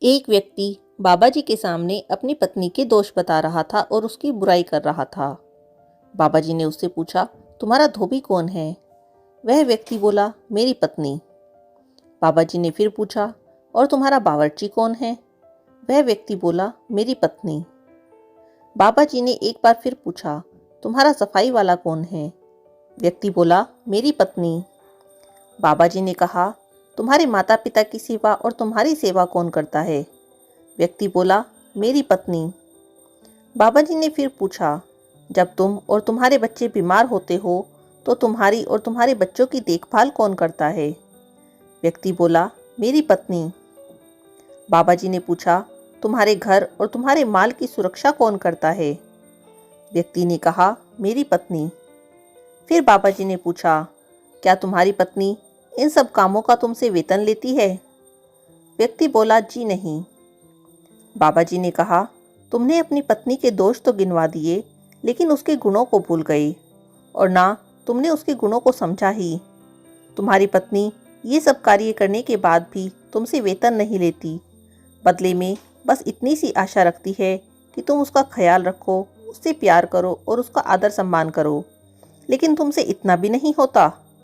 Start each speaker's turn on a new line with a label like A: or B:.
A: एक व्यक्ति बाबा जी के सामने अपनी पत्नी के दोष बता रहा था और उसकी बुराई कर रहा था। बाबा जी ने उससे पूछा, तुम्हारा धोबी कौन है? वह व्यक्ति बोला, मेरी पत्नी। बाबा जी ने फिर पूछा, और तुम्हारा बावर्ची कौन है? वह व्यक्ति बोला, मेरी पत्नी। बाबा जी ने एक बार फिर पूछा, तुम्हारा सफाई वाला कौन है? व्यक्ति बोला, मेरी पत्नी। बाबा जी ने कहा, तुम्हारे माता पिता की सेवा और तुम्हारी सेवा कौन करता है? व्यक्ति बोला, मेरी पत्नी। बाबा जी ने फिर पूछा, जब तुम और तुम्हारे बच्चे बीमार होते हो तो तुम्हारी और तुम्हारे बच्चों की देखभाल कौन करता है? व्यक्ति बोला, मेरी पत्नी। बाबा जी ने पूछा, तुम्हारे घर और तुम्हारे माल की सुरक्षा कौन करता है? व्यक्ति ने कहा, मेरी पत्नी। फिर बाबा जी ने पूछा, क्या तुम्हारी पत्नी इन सब कामों का तुमसे वेतन लेती है? व्यक्ति बोला, जी नहीं। बाबा जी ने कहा, तुमने अपनी पत्नी के दोष तो गिनवा दिए, लेकिन उसके गुणों को भूल गए, और ना तुमने उसके गुणों को समझा ही। तुम्हारी पत्नी ये सब कार्य करने के बाद भी तुमसे वेतन नहीं लेती, बदले में बस इतनी सी आशा रखती है कि तुम उसका ख्याल रखो, उससे प्यार करो और उसका आदर सम्मान करो। लेकिन तुमसे इतना भी नहीं होता।